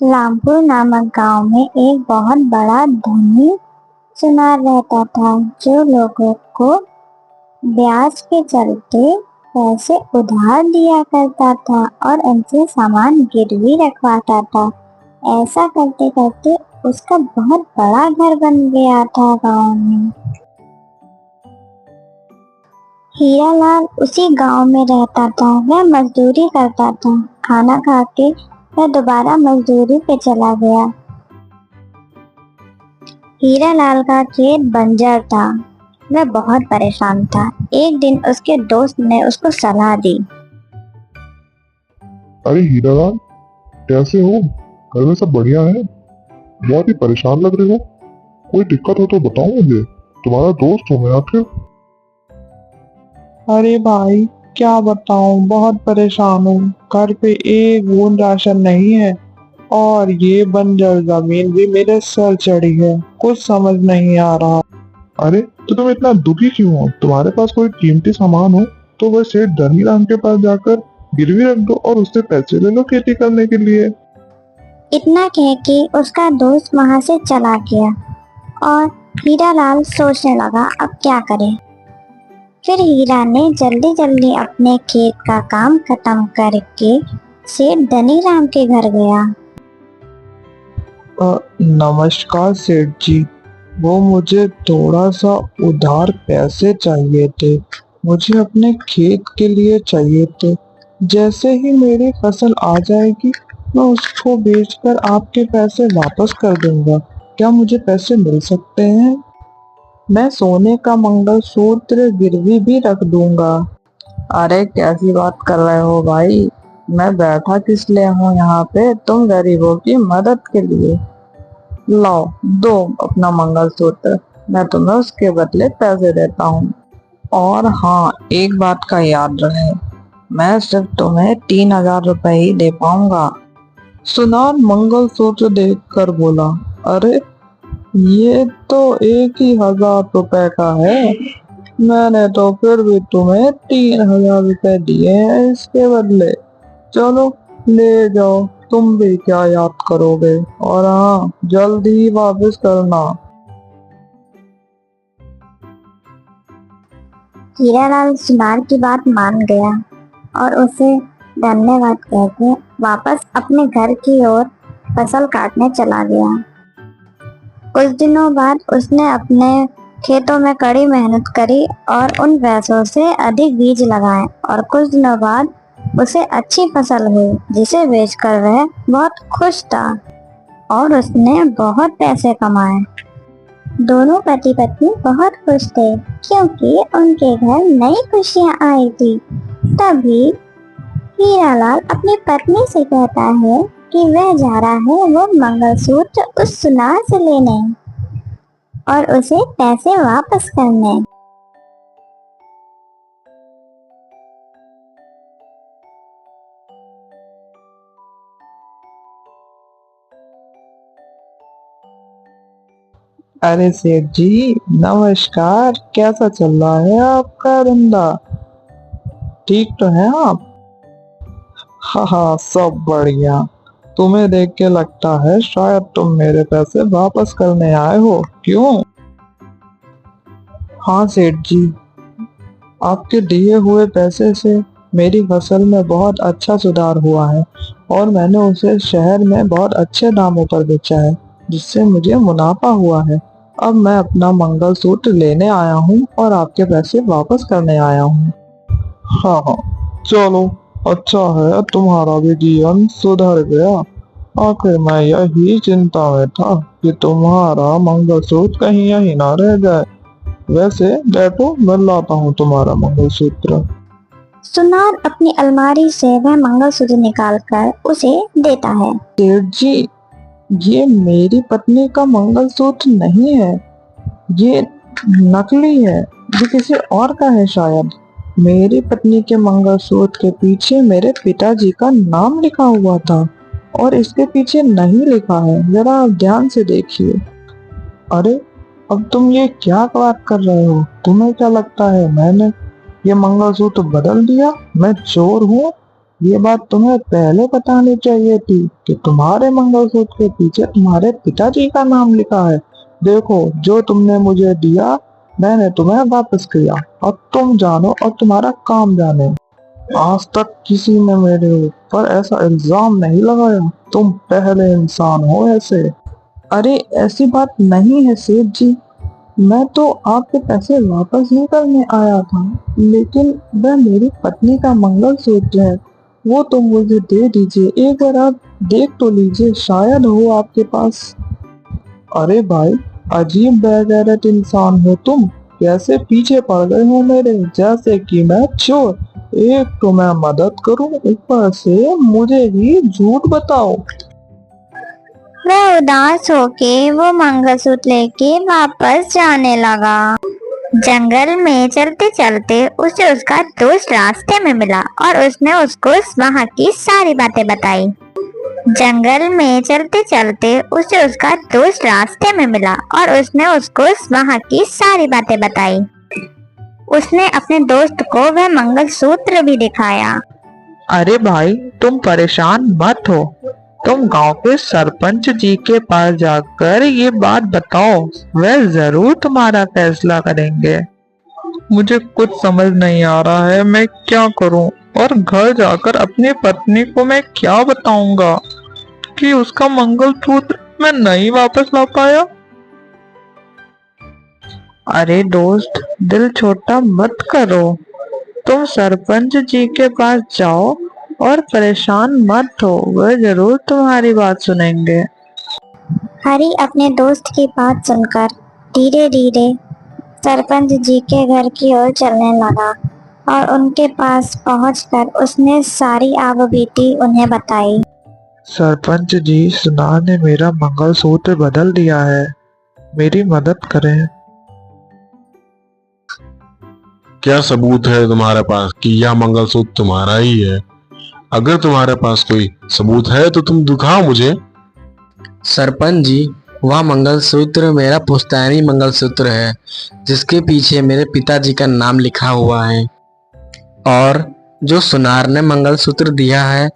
रामपुर नामक गांव में एक बहुत बड़ा धनी सुनार रहता था, जो लोगों को ब्याज के चलते पैसे उधार दिया करता था और उनसे सामान गिरवी रखवाता था। ऐसा करते करते उसका बहुत बड़ा घर बन गया था गांव में। हीरालाल उसी गांव में रहता था। वह मजदूरी करता था। खाना खा के वह दोबारा मजदूरी पे चला गया। हीरालाल का खेत बंजर था। वह बहुत परेशान था। एक दिन उसके दोस्त ने उसको सलाह दी। अरे हीरालाल, कैसे हो? घर में सब बढ़िया है? बहुत ही परेशान लग रहे हो। कोई दिक्कत हो तो बताओ मुझे, तुम्हारा दोस्त हूँ मैं आखिर। अरे भाई, क्या बताऊं, बहुत परेशान हूँ। घर पे एक बूंद राशन नहीं है और ये बंजर जमीन भी मेरे सर चढ़ी है। कुछ समझ नहीं आ रहा। अरे तो तुम इतना दुखी क्यों हो? तुम्हारे पास कोई कीमती सामान हो तो वह सेठ धनीराम के पास जाकर गिरवी रख दो और उससे पैसे ले लो खेती करने के लिए। इतना कह के उसका दोस्त वहां से चला गया और हीरालाल सोचने लगा अब क्या करे। फिर हीरा ने जल्दी जल्दी अपने खेत का काम खत्म करके सेठ धनीराम के घर गया। नमस्कार सेठ जी, वो मुझे थोड़ा सा उधार पैसे चाहिए थे। मुझे अपने खेत के लिए चाहिए थे। जैसे ही मेरी फसल आ जाएगी मैं उसको बेचकर आपके पैसे वापस कर दूंगा। क्या मुझे पैसे मिल सकते हैं? मैं सोने का मंगलसूत्र गिरवी भी रख दूंगा। अरे कैसी बात कर रहे हो भाई? मैं बैठा किस लिए हूँ यहाँ पे? तुम गरीबों की मदद के लिए। लाओ, दो अपना मंगलसूत्र, मैं तुम्हें उसके बदले पैसे देता हूँ। और हाँ, एक बात का याद रहे, मैं सिर्फ तुम्हें 3,000 रुपए ही दे पाऊंगा। सुनार मंगलसूत्र देखकर बोला, अरे ये तो 1,000 रुपए का है। मैंने तो फिर भी तुम्हें 3,000 रुपए दिए हैं इसके बदले। चलो ले जाओ, तुम भी क्या याद करोगे। और हाँ, जल्दी ही वापस करना। हीरालाल सुनार की बात मान गया और उसे धन्यवाद कहकर वापस अपने घर की ओर फसल काटने चला गया। कुछ दिनों बाद उसने अपने खेतों में कड़ी मेहनत करी और उन पैसों से अधिक बीज लगाए और कुछ दिनों बाद उसे अच्छी फसल हुई, जिसे बेचकर वह बहुत खुश था और उसने बहुत पैसे कमाए। दोनों पति पत्नी बहुत खुश थे क्योंकि उनके घर नई खुशियां आई थी। तभी हीरालाल अपनी पत्नी से कहता है कि वह जा रहा है वो मंगलसूत्र उस सुनार से लेने और उसे पैसे वापस करने। अरे सेठ जी, नमस्कार। कैसा चल रहा है आपका धंधा? ठीक तो है आप? हाँ हाँ, सब बढ़िया। तुम्हें देख के लगता है शायद तुम मेरे पैसे वापस करने आए हो, क्यों? हाँ सेठ जी, आपके दिए हुए पैसे से मेरी फसल में बहुत अच्छा सुधार हुआ है और मैंने उसे शहर में बहुत अच्छे दामों पर बेचा है, जिससे मुझे मुनाफा हुआ है। अब मैं अपना मंगलसूत्र लेने आया हूँ और आपके पैसे वापस करने आया हूँ। हाँ हाँ, चलो, अच्छा है तुम्हारा भी जीवन सुधर गया। आखिर मैं यही चिंता में था कि तुम्हारा मंगलसूत्र कहीं यहीं ना रह जाए। वैसे बैठो, मैं लाता हूँ तुम्हारा मंगलसूत्र। सुनार अपनी अलमारी से वह मंगलसूत्र निकालकर उसे देता है। सेठ जी, ये मेरी पत्नी का मंगलसूत्र नहीं है, ये नकली है। ये किसी और का है शायद। मेरी पत्नी के मंगलसूत्र के पीछे मेरे पिताजी का नाम लिखा हुआ था और इसके पीछे नहीं लिखा है। जरा आप ध्यान से देखिए। अरे, अब तुम ये क्या बात कर रहे हो? तुम्हें क्या लगता है मैंने ये मंगलसूत्र बदल दिया? मैं चोर हूँ? ये बात तुम्हें पहले बतानी चाहिए थी कि तुम्हारे मंगलसूत्र के पीछे तुम्हारे पिताजी का नाम लिखा है। देखो, जो तुमने मुझे दिया मैंने तुम्हें वापस किया। अब तुम जानो और तुम्हारा काम जाने। आज तक किसी ने मेरे ऊपर ऐसा इल्जाम नहीं लगाया। तुम पहले इंसान हो ऐसे। अरे ऐसी बात नहीं है सेठ जी, मैं तो आपके पैसे वापस ही करने आया था, लेकिन वह मेरी पत्नी का मंगलसूत्र है, वो तो मुझे दे दीजिए। एक बार आप देख तो लीजिए, शायद हो आपके पास। अरे भाई, अजीब बेगैरत इंसान हो तुम। कैसे पीछे पड़ गए हो मेरे, जैसे कि मैं चोर। एक तो मैं मदद करूं, ऊपर से मुझे ही झूठ बताओ। वह उदास होके वो मंगलसूत्र लेके वापस जाने लगा। जंगल में चलते चलते उसे उसका दोस्त रास्ते में मिला और उसने उसको वहाँ की सारी बातें बताई। जंगल में चलते चलते उसे उसका दोस्त रास्ते में मिला और उसने उसको वहाँ की सारी बातें बताई। उसने अपने दोस्त को वह मंगलसूत्र भी दिखाया। अरे भाई, तुम परेशान मत हो। तुम गांव के सरपंच जी के पास जाकर ये बात बताओ, वह जरूर तुम्हारा फैसला करेंगे। मुझे कुछ समझ नहीं आ रहा है, मैं क्या करूं? और घर जाकर अपनी पत्नी को मैं क्या बताऊंगा कि उसका मंगलसूत्र मैं नहीं वापस ला पाया? अरे दोस्त, दिल छोटा मत करो। तुम सरपंच जी के पास जाओ और परेशान मत हो, वह जरूर तुम्हारी बात सुनेंगे। हरी अपने दोस्त की बात सुनकर धीरे धीरे सरपंच जी के घर की ओर चलने लगा और उनके पास पहुंचकर उसने सारी आबीती उन्हें बताई। सरपंच जी, सुनार ने मेरा मंगलसूत्र बदल दिया है, मेरी मदद करें। क्या सबूत है तुम्हारे पास कि यह मंगलसूत्र तुम्हारा ही है? अगर तुम्हारे पास कोई सबूत है तो तुम दिखाओ मुझे। सरपंच जी, वह मंगलसूत्र मेरा पुश्तैनी मंगलसूत्र है, जिसके पीछे मेरे पिताजी का नाम लिखा हुआ है। और जो सुनार ने मंगलसूत्र दिया है,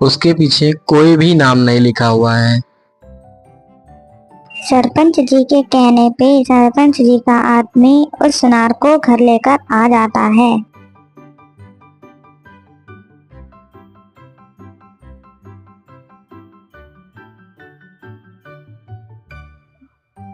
उसके पीछे कोई भी नाम नहीं लिखा हुआ है। सरपंच जी के कहने पे सरपंच जी का आदमी उस सुनार को घर लेकर आ जाता है।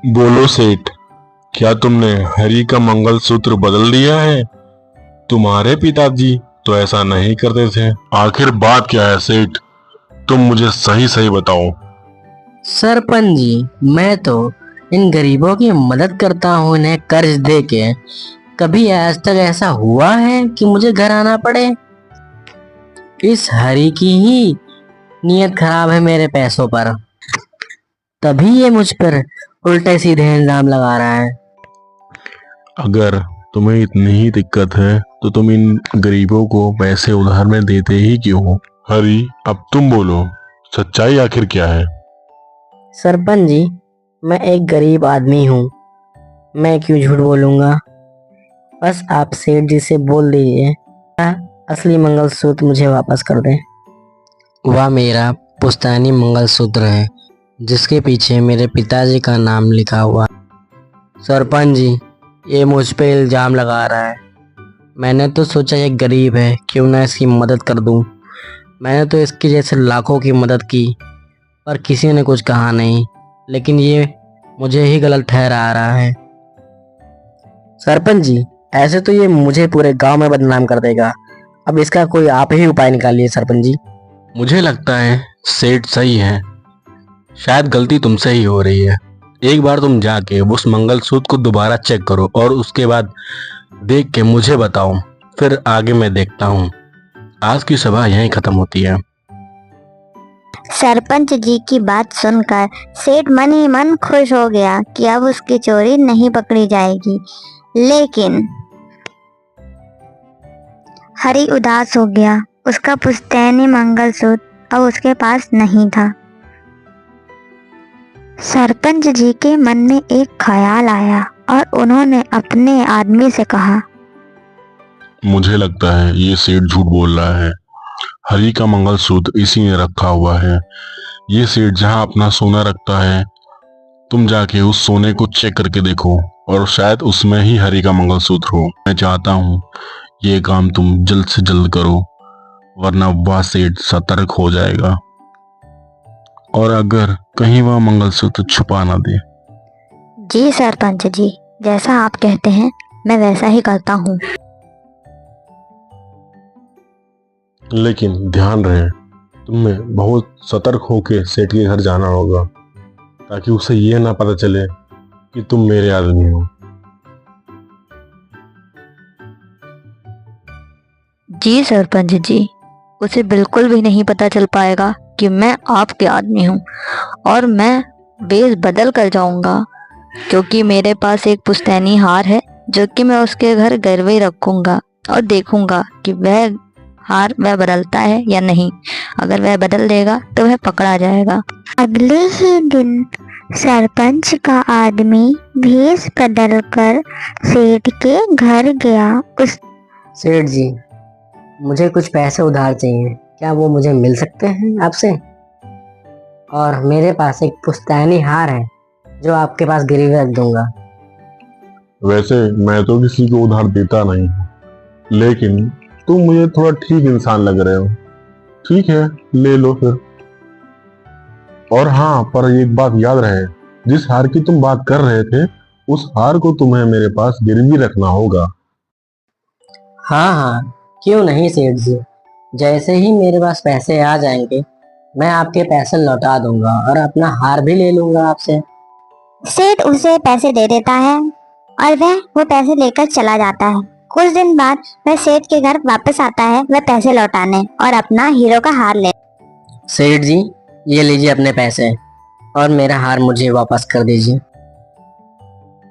बोलो सेठ, क्या तुमने हरी का मंगलसूत्र बदल दिया है? तुम्हारे पिताजी तो ऐसा नहीं करते थे। आखिर बात क्या है सेठ? तुम मुझे सही सही बताओ। सरपंच जी, मैं तो इन गरीबों की मदद करता हूँ, इन्हें कर्ज दे के। कभी आज तक ऐसा हुआ है कि मुझे घर आना पड़े? इस हरी की ही नीयत खराब है मेरे पैसों पर, तभी ये मुझ पर उल्टे सीधे इल्जाम लगा रहा है। अगर तुम्हें इतनी ही दिक्कत है तो तुम इन गरीबों को पैसे उधार में देते ही क्यों हो? हरी, अब तुम बोलो, सच्चाई आखिर क्या है? सरपंच जी, मैं एक गरीब आदमी हूँ, मैं क्यों झूठ बोलूंगा। बस आप सेठ जी से बोल दीजिए, असली मंगलसूत्र मुझे वापस कर दें। वह मेरा पुश्तैनी मंगलसूत्र है, जिसके पीछे मेरे पिताजी का नाम लिखा हुआ। सरपंच जी, ये मुझ पे इल्जाम लगा रहा है। मैंने तो सोचा ये गरीब है, क्यों ना इसकी मदद कर दूं। मैंने तो इसके जैसे लाखों की मदद की, पर किसी ने कुछ कहा नहीं, लेकिन ये मुझे ही गलत ठहरा रहा है। सरपंच जी, ऐसे तो ये मुझे पूरे गांव में बदनाम कर देगा। अब इसका कोई आप ही उपाय निकालिए सरपंच जी। मुझे लगता है सेठ सही है, शायद गलती तुमसे ही हो रही है। एक बार तुम जाके उस मंगलसूत्र को दोबारा चेक करो और उसके बाद देख के मुझे बताओ, फिर आगे मैं देखता हूँ। आज की सभा यहीं खत्म होती है। सरपंच जी की बात सुनकर सेठ मन ही मन खुश हो गया कि अब उसकी चोरी नहीं पकड़ी जाएगी। लेकिन हरी उदास हो गया, उसका पुश्तैनी मंगलसूत्र अब उसके पास नहीं था। सरपंच जी के मन में एक ख्याल आया और उन्होंने अपने आदमी से कहा, मुझे लगता है ये सेठ झूठ बोल रहा है। हरी का मंगलसूत्र इसी में रखा हुआ है। ये सेठ जहाँ अपना सोना रखता है, तुम जाके उस सोने को चेक करके देखो और शायद उसमें ही हरी का मंगलसूत्र हो। मैं चाहता हूँ ये काम तुम जल्द से जल्द करो, वरना वह सेठ सतर्क हो जाएगा और अगर कहीं वह मंगलसूत्र छुपा ना दे। जी सरपंच जी, जैसा आप कहते हैं मैं वैसा ही करता हूँ। लेकिन ध्यान रहे, तुम्हें बहुत सतर्क होके सेठ के घर जाना होगा, ताकि उसे ये ना पता चले कि तुम मेरे आदमी हो। जी सरपंच जी, उसे बिल्कुल भी नहीं पता चल पाएगा कि मैं आपके आदमी हूँ, और मैं वेश बदल कर जाऊंगा, क्योंकि मेरे पास एक पुश्तैनी हार है जो कि मैं उसके घर गिरवे रखूंगा और देखूंगा कि वह हार वह बदलता है या नहीं। अगर वह बदल देगा तो वह पकड़ा जाएगा। अगले ही दिन सरपंच का आदमी भेष बदलकर सेठ के घर गया। उस सेठ जी, मुझे कुछ पैसे उधार चाहिए, क्या वो मुझे मिल सकते हैं आपसे? और मेरे पास एक पुश्तैनी हार है जो आपके पास गिरवी रख दूंगा। वैसे मैं तो किसी को उधार देता नहीं हूँ, लेकिन तुम मुझे थोड़ा ठीक इंसान लग रहे हो। ठीक है, ले लो फिर। और हाँ, पर एक बात याद रहे, जिस हार की तुम बात कर रहे थे, उस हार को तुम्हें मेरे पास गिरवी रखना होगा। हाँ हाँ, क्यों नहीं सेठ जी, जैसे ही मेरे पास पैसे आ जाएंगे मैं आपके पैसे लौटा दूंगा और अपना हार भी ले लूंगा आपसे। सेठ उसे पैसे दे देता है और वह वो पैसे लेकर चला जाता है। कुछ दिन बाद वह सेठ के घर वापस आता है, वह पैसे लौटाने और अपना हीरो का हार ले। सेठ जी, ये लीजिए अपने पैसे और मेरा हार मुझे वापस कर दीजिए।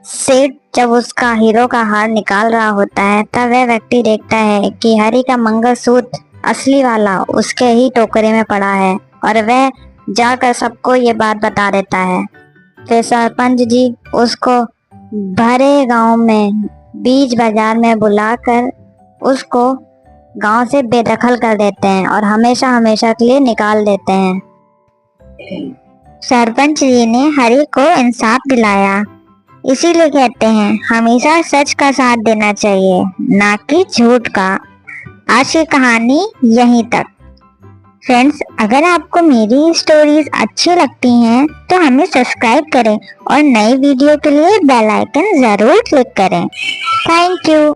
सेठ जब उसका हीरो का हार निकाल रहा होता है, तब वह व्यक्ति देखता है कि हरी का मंगलसूत्र असली वाला उसके ही टोकरे में पड़ा है, और वह जाकर सबको ये बात बता देता है। फिर सरपंच जी उसको भरे गांव में बीच बाजार में बुलाकर उसको गांव से बेदखल कर देते हैं और हमेशा हमेशा के लिए निकाल देते हैं। सरपंच जी ने हरी को इंसाफ दिलाया, इसीलिए कहते हैं हमेशा सच का साथ देना चाहिए, ना कि झूठ का। आज की कहानी यहीं तक। फ्रेंड्स, अगर आपको मेरी स्टोरीज अच्छी लगती हैं तो हमें सब्सक्राइब करें और नई वीडियो के लिए बेल आइकन जरूर क्लिक करें। Thank you.